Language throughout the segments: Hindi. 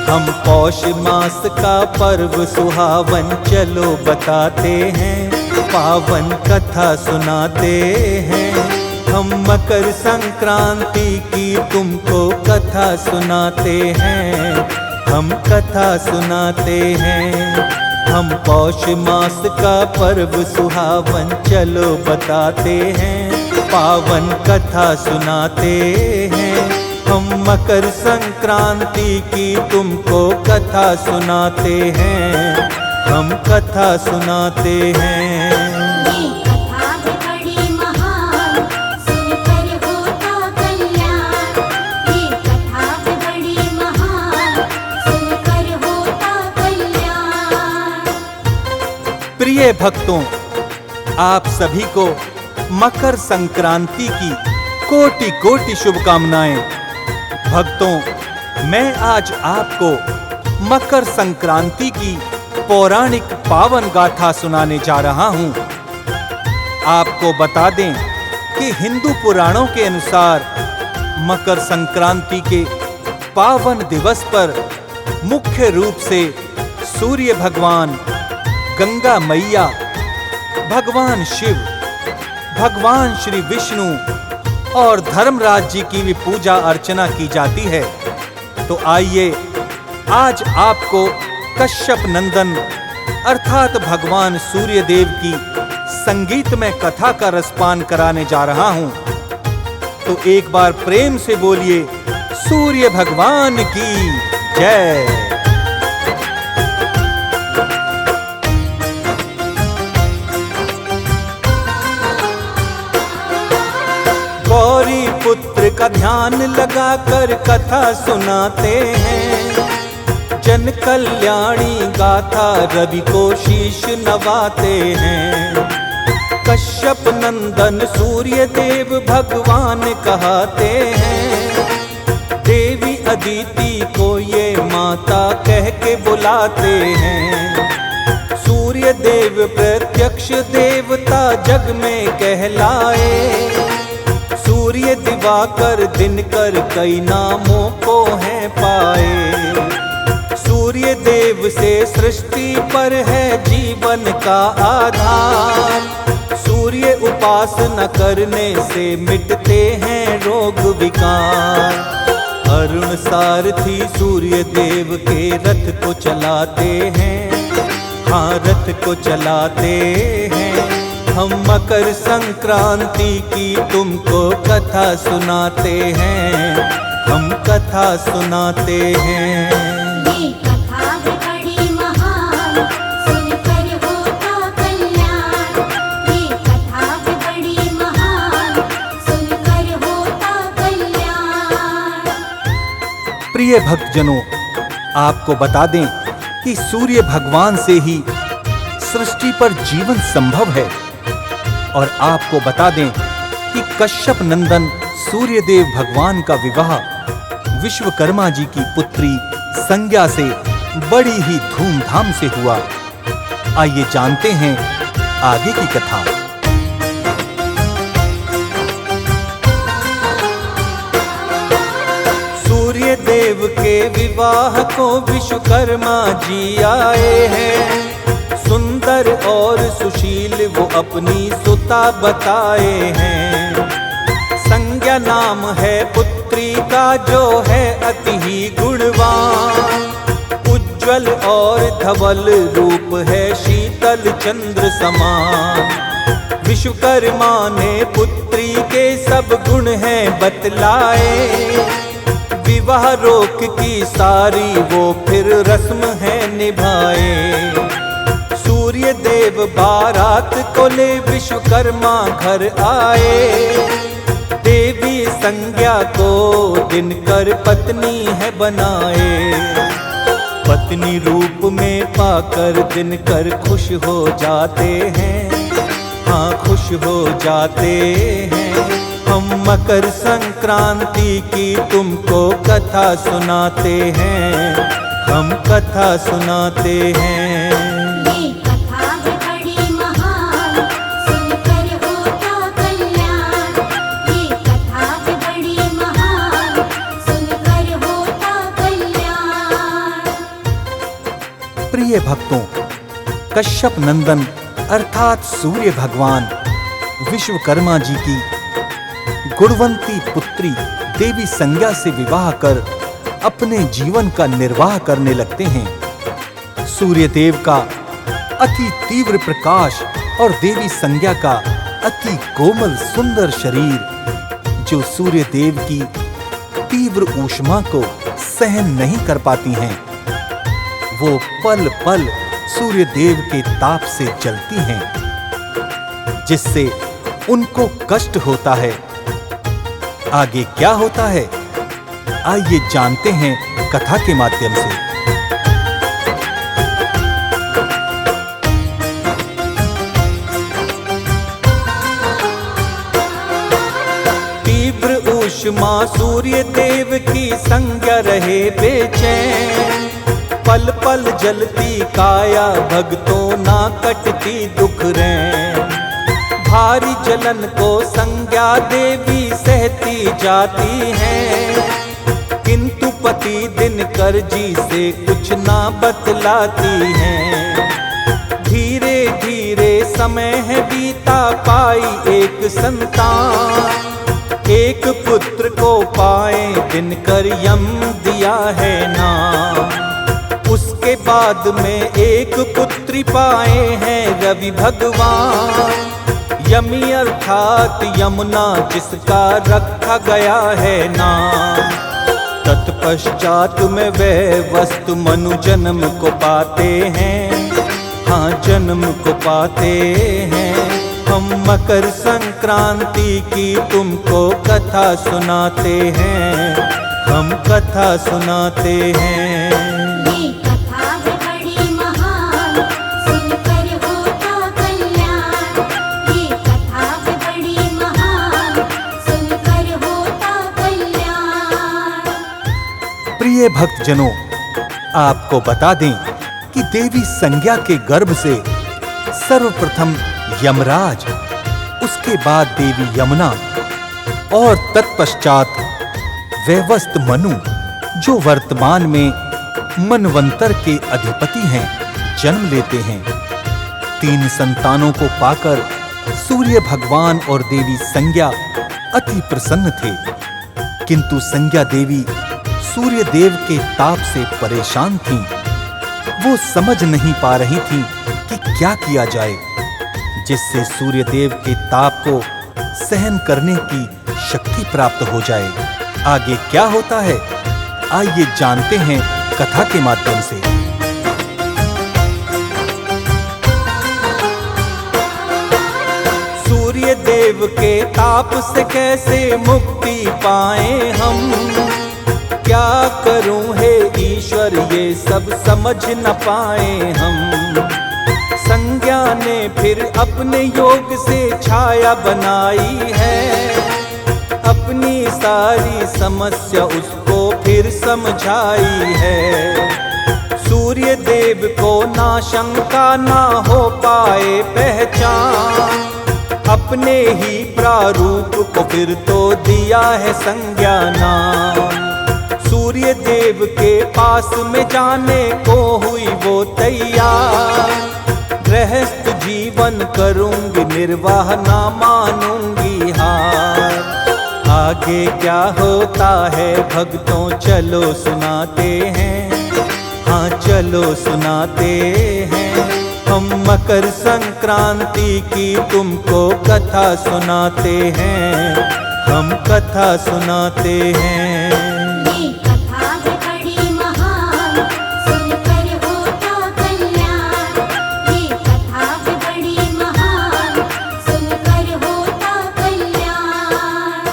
हम पौष मास का पर्व सुहावन चलो बताते हैं, पावन कथा सुनाते हैं। हम मकर संक्रांति की तुमको कथा सुनाते हैं, हम कथा सुनाते हैं। हम पौष मास का पर्व सुहावन चलो बताते हैं, पावन कथा सुनाते हैं। हम मकर संक्रांति की तुमको कथा सुनाते हैं, हम कथा सुनाते हैं। ये कथा है बड़ी महान, सुनकर होता कल्याण। ये कथा है बड़ी महान, सुनकर होता कल्याण। प्रिय भक्तों, आप सभी को मकर संक्रांति की कोटि कोटि शुभकामनाएं। भक्तों, मैं आज आपको मकर संक्रांति की पौराणिक पावन गाथा सुनाने जा रहा हूं। आपको बता दें कि हिंदू पुराणों के अनुसार मकर संक्रांति के पावन दिवस पर मुख्य रूप से सूर्य भगवान, गंगा मैया, भगवान शिव, भगवान श्री विष्णु और धर्मराज जी की भी पूजा अर्चना की जाती है। तो आइए आज आपको कश्यप नंदन अर्थात भगवान सूर्य देव की संगीतमय कथा का रसपान कराने जा रहा हूं। तो एक बार प्रेम से बोलिए सूर्य भगवान की जय। गौरी पुत्र का ध्यान लगाकर कथा सुनाते हैं, जन कल्याणी गाथा रवि को शीश नवाते हैं। कश्यप नंदन सूर्य देव भगवान कहते हैं, देवी अदिति को ये माता कह के बुलाते हैं। सूर्य देव प्रत्यक्ष देवता जग में कहलाए, सूर्य दिवाकर दिनकर कई नामों को है पाए। सूर्य देव से सृष्टि पर है जीवन का आधार, सूर्य उपासना करने से मिटते हैं रोग विकार। अरुण सारथी सूर्य देव के रथ को चलाते हैं, हाँ रथ को चलाते हैं। हम मकर संक्रांति की तुमको कथा सुनाते हैं, हम कथा सुनाते हैं। ये कथा है बड़ी महान, सुनकर होता कल्याण। ये कथा है बड़ी महान, सुनकर होता कल्याण। प्रिय भक्तजनों, आपको बता दें कि सूर्य भगवान से ही सृष्टि पर जीवन संभव है। और आपको बता दें कि कश्यप नंदन सूर्यदेव भगवान का विवाह विश्वकर्मा जी की पुत्री संज्ञा से बड़ी ही धूमधाम से हुआ। आइए जानते हैं आगे की कथा। सूर्य देव के विवाह को विश्वकर्मा जी आए हैं, सुंदर और सुशील वो अपनी सुता बताए हैं। संज्ञा नाम है पुत्री का जो है अति ही गुणवान, उज्ज्वल और धवल रूप है शीतल चंद्र समान। विश्वकर्मा ने पुत्री के सब गुण हैं बतलाए, विवाह रोक की सारी वो फिर रस्म है निभाए। सूर्य देव बारात को ले विश्वकर्मा घर आए, देवी संज्ञा को दिनकर पत्नी है बनाए। पत्नी रूप में पाकर दिनकर खुश हो जाते हैं, हाँ खुश हो जाते हैं। हम मकर संक्रांति की तुमको कथा सुनाते हैं, हम कथा सुनाते हैं। ये कथा है बड़ी महान, सुनकर होता कल्याण। ये कथा है बड़ी महान, सुनकर होता कल्याण। प्रिय भक्तों, कश्यप नंदन अर्थात सूर्य भगवान विश्वकर्मा जी की गुणवंती पुत्री देवी संज्ञा से विवाह कर अपने जीवन का निर्वाह करने लगते हैं। सूर्य देव का अति तीव्र प्रकाश और देवी संज्ञा का अति कोमल सुंदर शरीर, जो सूर्य देव की तीव्र ऊष्मा को सहन नहीं कर पाती हैं, वो पल पल सूर्य देव के ताप से जलती हैं, जिससे उनको कष्ट होता है। आगे क्या होता है, आइए जानते हैं कथा के माध्यम से। तीव्र ऊष्मा सूर्य देव की संज्ञा रहे बेचैन, पल पल जलती काया भक्तों ना कटती दुख रैन। भारी जलन को संज्ञा देवी सहती जाती हैं, किंतु पति दिनकर जी से कुछ ना बतलाती हैं। धीरे धीरे समय है बीता, पाई एक संतान, एक पुत्र को पाए दिनकर यम दिया है नाम। उसके बाद में एक पुत्री पाए हैं रवि भगवान, यमी अर्थात यमुना जिसका रखा गया है नाम। तत्पश्चात में वह वस्तु मनु जन्म को पाते हैं, हाँ जन्म को पाते हैं। हम मकर संक्रांति की तुमको कथा सुनाते हैं, हम कथा सुनाते हैं। ये कथा है बड़ी महान, सुनकर होता कल्याण। ये कथा है बड़ी महान, सुनकर होता कल्याण। प्रिय भक्तजनों, आपको बता दें कि देवी संज्ञा के गर्भ से सर्वप्रथम यमराज, उसके बाद देवी यमुना और तत्पश्चात वैवस्त मनु, जो वर्तमान में मनवंतर के अधिपति हैं, जन्म लेते हैं। 3 संतानों को पाकर सूर्य भगवान और देवी संज्ञा अति प्रसन्न थे, किंतु संज्ञा देवी सूर्य देव के ताप से परेशान थीं। वो समझ नहीं पा रही थीं कि क्या किया जाए जिससे सूर्य देव के ताप को सहन करने की शक्ति प्राप्त हो जाए। आगे क्या होता है, आइए जानते हैं कथा के माध्यम से। सूर्य देव के ताप से कैसे मुक्ति पाए हम, क्या करूं हे ईश्वर ये सब समझ न पाए हम। संज्ञा ने फिर अपने योग से छाया बनाई है, अपनी सारी समस्या उसको फिर समझाई है। सूर्य देव को ना शंका ना हो पाए पहचान, अपने ही प्रारूप को फिर तो दिया है संज्ञा नाम। सूर्य देव के पास में जाने को हुई वो तैयार, गृहस्थ जीवन करूंगी निर्वाह ना मानूंगी हार। आगे क्या होता है भक्तों चलो सुनाते हैं, हाँ चलो सुनाते हैं। हम मकर संक्रांति की तुमको कथा सुनाते हैं, हम कथा सुनाते हैं। ये कथा है बड़ी महान, सुनकर होता कल्याण। ये कथा है बड़ी महान, सुनकर होता कल्याण।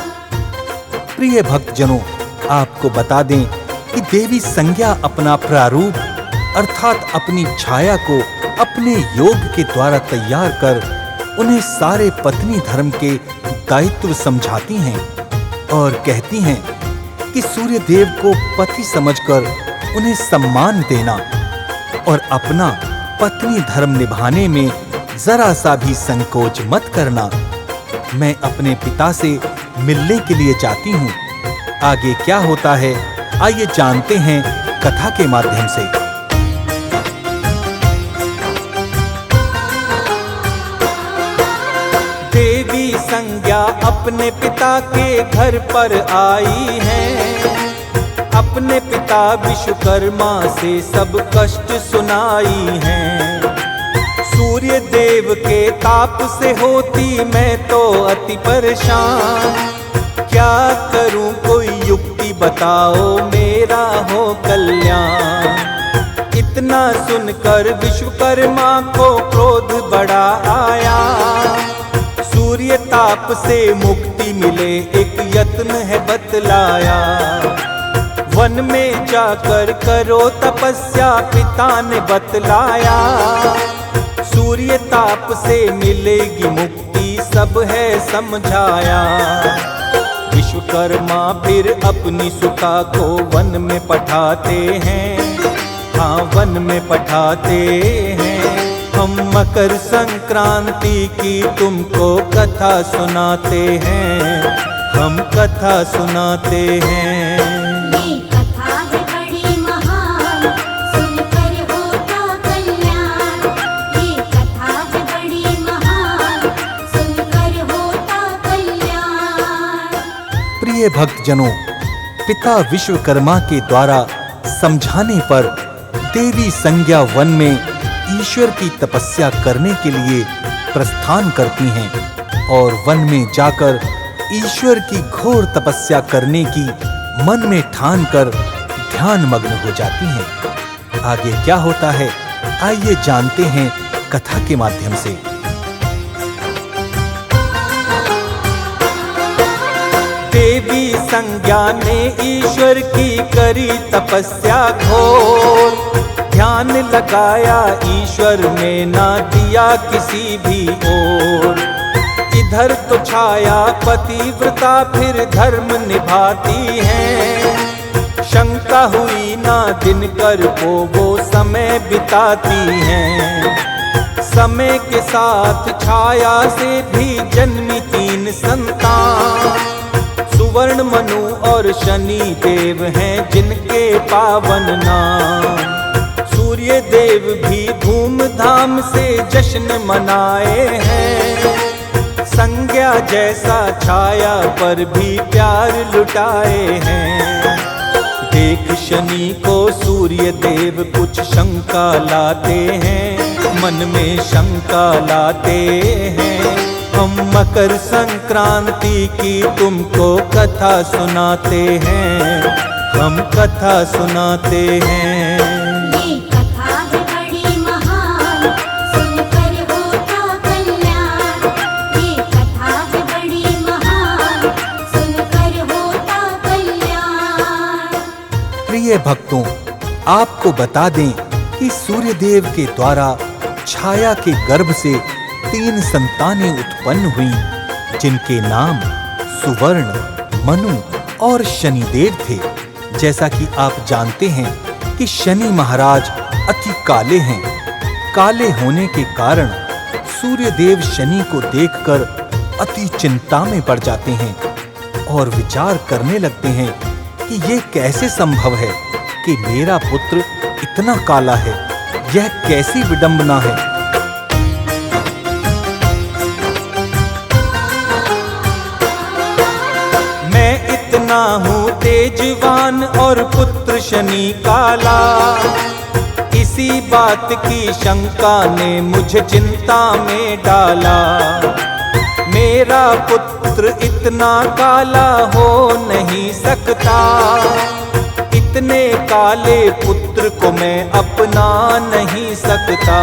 प्रिय भक्तजनों, आपको बता दें कि देवी संज्ञा अपना प्रारूप अर्थात अपनी छाया को अपने योग के द्वारा तैयार कर उन्हें सारे पत्नी धर्म के दायित्व समझाती हैं और कहती हैं कि सूर्य देव को पति समझकर उन्हें सम्मान देना और अपना पत्नी धर्म निभाने में जरा सा भी संकोच मत करना। मैं अपने पिता से मिलने के लिए जाती हूँ। आगे क्या होता है, आइए जानते हैं कथा के माध्यम से। देवी संज्ञा अपने पिता के घर पर आई है। अपने पिता विश्वकर्मा से सब कष्ट सुनाई है। सूर्य देव के ताप से होती मैं तो अति परेशान। क्या करूं कोई युक्ति बताओ मेरा हो कल्याण। इतना सुनकर विश्वकर्मा को क्रोध बड़ा आया। सूर्य ताप से मुक्ति मिले एक यत्न है बतलाया। वन में जाकर करो तपस्या पिता ने बतलाया। सूर्य ताप से मिलेगी मुक्ति सब है समझाया। विश्वकर्मा फिर अपनी सुता को वन में पठाते हैं। हाँ वन में पठाते हैं। हम मकर संक्रांति की तुमको कथा सुनाते हैं। हम कथा सुनाते हैं। ये कथा है बड़ी महान, सुनकर होता कल्याण। ये कथा है बड़ी महान, सुनकर होता कल्याण। प्रिय भक्तजनों, पिता विश्वकर्मा के द्वारा समझाने पर देवी संज्ञा वन में ईश्वर की तपस्या करने के लिए प्रस्थान करती हैं और वन में जाकर ईश्वर की घोर तपस्या करने की मन में ठान कर ध्यान मग्न हो जाती हैं। आगे क्या होता है आइए जानते हैं कथा के माध्यम से। देवी संज्ञा ने ईश्वर की करी तपस्या घोर। ध्यान लगाया ईश्वर ने ना दिया किसी भी ओर। इधर तो छाया पतिव्रता फिर धर्म निभाती है। शंका हुई ना दिनकर को वो समय बिताती हैं। समय के साथ छाया से भी जन्मी 3 संतान। सुवर्ण मनु और शनि देव हैं जिनके पावन नाम। सूर्य देव भी धूमधाम से जश्न मनाए हैं। संज्ञा जैसा छाया पर भी प्यार लुटाए हैं। देख शनि को सूर्य देव कुछ शंका लाते हैं। मन में शंका लाते हैं। हम मकर संक्रांति की तुमको कथा सुनाते हैं। हम कथा सुनाते हैं। ये कथा है बड़ी महान, सुनकर होता कल्याण। ये कथा है बड़ी महान, सुनकर होता कल्याण। प्रिय भक्तों, आपको बता दें कि सूर्य देव के द्वारा छाया के गर्भ से 3 संतानें उत्पन्न हुई जिनके नाम सुवर्ण, मनु और शनिदेव थे। जैसा कि आप जानते हैं कि शनि महाराज अति काले हैं। काले होने के कारण सूर्यदेव शनि को देखकर अति चिंता में पड़ जाते हैं और विचार करने लगते हैं कि ये कैसे संभव है कि मेरा पुत्र इतना काला है। यह कैसी विडंबना है। हूँ तेजवान और पुत्र शनि काला। इसी बात की शंका ने मुझे चिंता में डाला। मेरा पुत्र इतना काला हो नहीं सकता। इतने काले पुत्र को मैं अपना नहीं सकता।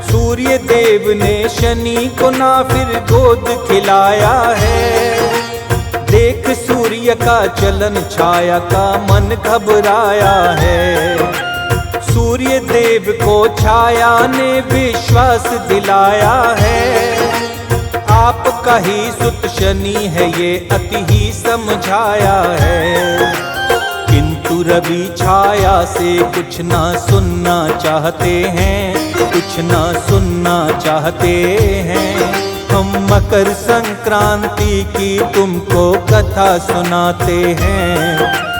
सूर्य देव ने शनि को ना फिर गोद खिलाया है। देख सूर्य का चलन छाया का मन घबराया है। सूर्य देव को छाया ने विश्वास दिलाया है। आपका ही सुत शनि है ये अति ही समझाया है। किंतु रवि छाया से कुछ ना सुनना चाहते हैं। कुछ ना सुनना चाहते हैं। हम मकर संक्रांति की तुमको कथा सुनाते हैं।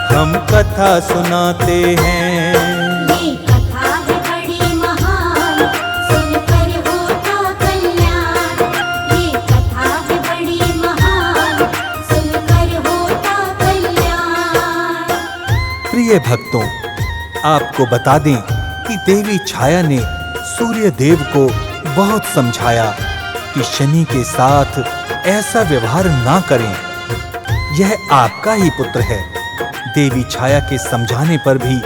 हम कथा सुनाते हैं। ये कथा है बड़ी महान, सुनकर होता कल्याण। ये प्रिय भक्तों, आपको बता दें कि देवी छाया ने सूर्य देव को बहुत समझाया कि शनि के साथ ऐसा व्यवहार ना करें, यह आपका ही पुत्र है। देवी छाया के समझाने पर भी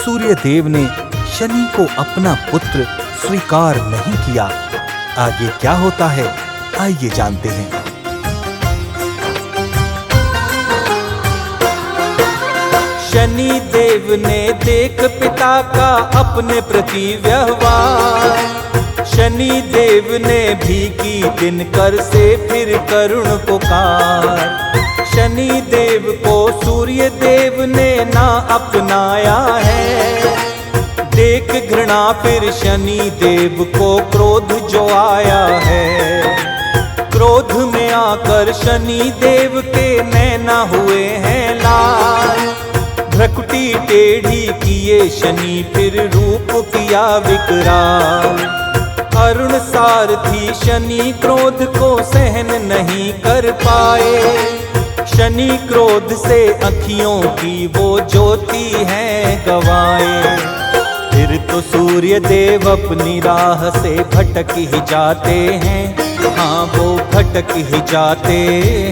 सूर्य देव ने शनि को अपना पुत्र स्वीकार नहीं किया। आगे क्या होता है, आइए जानते हैं। शनि देव ने देख पिता का अपने प्रति व्यवहार, शनि देव ने भी की दिनकर से फिर करुण पुकार। शनि देव को सूर्य देव ने ना अपनाया है, देख घृणा फिर शनि देव को क्रोध जो आया है। क्रोध में आकर शनि देव के नैना हुए हैं लाल, भ्रकुटी टेढ़ी किए शनि फिर रूप किया विकराल। अरुण सारथी शनि क्रोध को सहन नहीं कर पाए, शनि क्रोध से अखियों की वो ज्योति है गवाए। फिर तो सूर्य देव अपनी राह से भटक ही जाते हैं, हाँ वो भटक ही जाते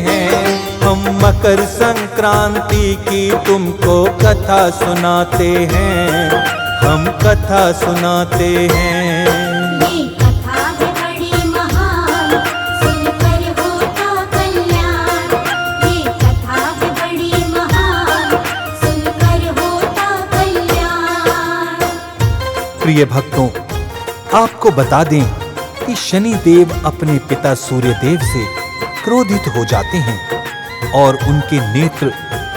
हैं। हम मकर संक्रांति की तुमको कथा सुनाते हैं, हम कथा सुनाते हैं। ये कथा है बड़ी महान, सुनकर होता कल्याण। ये कथा है बड़ी महान, सुनकर होता कल्याण। प्रिय भक्तों, आपको बता दें कि शनि देव अपने पिता सूर्य देव से क्रोधित हो जाते हैं और उनके नेत्र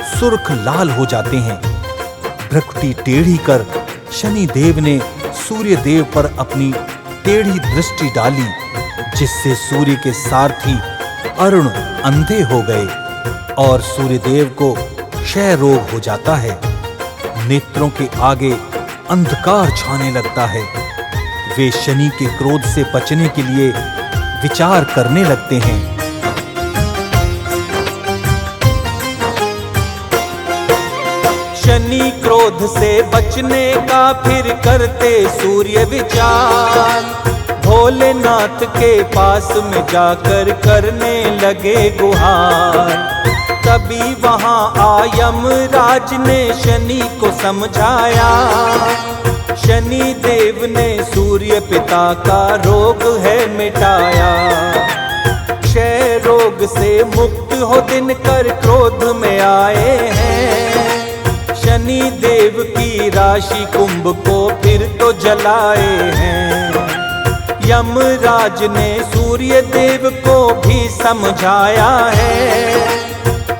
सुर्ख लाल हो जाते हैं। भ्रकुटी टेढ़ी कर शनि देव ने सूर्य देव पर अपनी टेढ़ी दृष्टि डाली, जिससे सूर्य के सारथी अरुण अंधे हो गए और सूर्य देव को क्षय रोग हो जाता है। नेत्रों के आगे अंधकार छाने लगता है। वे शनि के क्रोध से बचने के लिए विचार करने लगते हैं। शनि क्रोध से बचने का फिर करते सूर्य विचार, भोलेनाथ के पास में जाकर करने लगे गुहार। तभी वहां यमराज ने शनि को समझाया, शनि देव ने सूर्य पिता का रोग है मिटाया। क्षय रोग से मुक्त हो दिनकर क्रोध में आए हैं, शनि देव की राशि कुंभ को फिर तो जलाए हैं। यमराज ने सूर्य देव को भी समझाया है,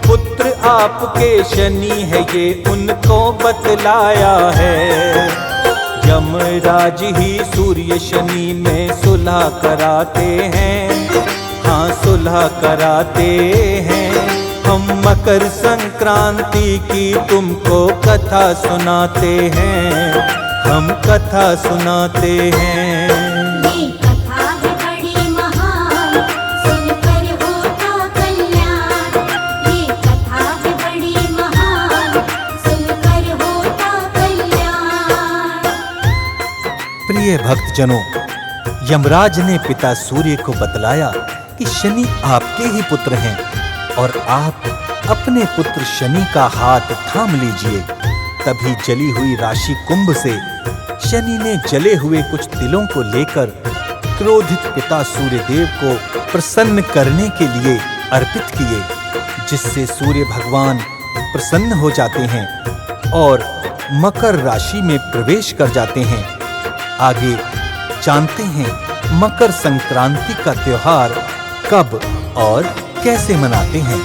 पुत्र आपके शनि है ये उनको बतलाया है। यमराज ही सूर्य शनि में सुलह कराते हैं, हाँ सुलह कराते हैं। हम मकर संक्रांति की तुमको कथा सुनाते हैं, हम कथा सुनाते हैं। ये कथा है बड़ी महान, सुनकर होता कल्याण। ये कथा है बड़ी महान, सुनकर होता कल्याण। प्रिय भक्तजनों, यमराज ने पिता सूर्य को बतलाया कि शनि आपके ही पुत्र हैं और आप अपने पुत्र शनि का हाथ थाम लीजिए। तभी जली हुई राशि कुंभ से शनि ने जले हुए कुछ तिलों को लेकर क्रोधित पिता सूर्यदेव को प्रसन्न करने के लिए अर्पित किए, जिससे सूर्य भगवान प्रसन्न हो जाते हैं और मकर राशि में प्रवेश कर जाते हैं। आगे जानते हैं मकर संक्रांति का त्योहार कब और कैसे मनाते हैं।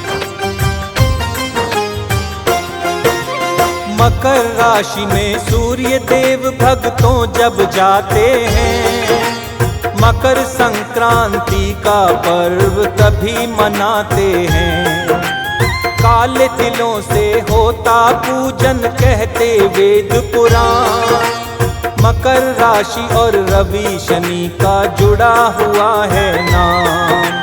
मकर राशि में सूर्य देव भक्तों जब जाते हैं, मकर संक्रांति का पर्व तभी मनाते हैं। काले तिलों से होता पूजन कहते वेद पुराण। मकर राशि और रवि शनि का जुड़ा हुआ है नाम।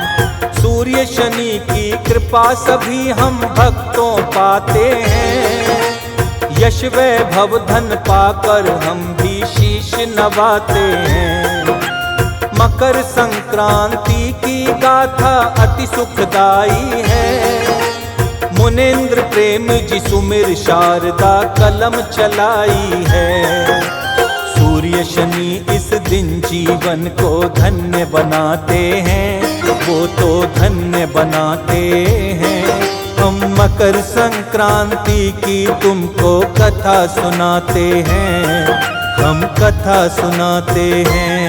सूर्य शनि की कृपा सभी हम भक्तों पाते हैं। यश वैभव धन पाकर हम भी शीश नवाते हैं। मकर संक्रांति की गाथा अति सुखदाई है। मुनीन्द्र प्रेम जी सुमिर शारदा कलम चलाई है। सूर्य शनि इस दिन जीवन को धन्य बनाते हैं, वो तो धन्य बनाते हैं। हम मकर संक्रांति की तुमको कथा सुनाते हैं, हम कथा सुनाते हैं।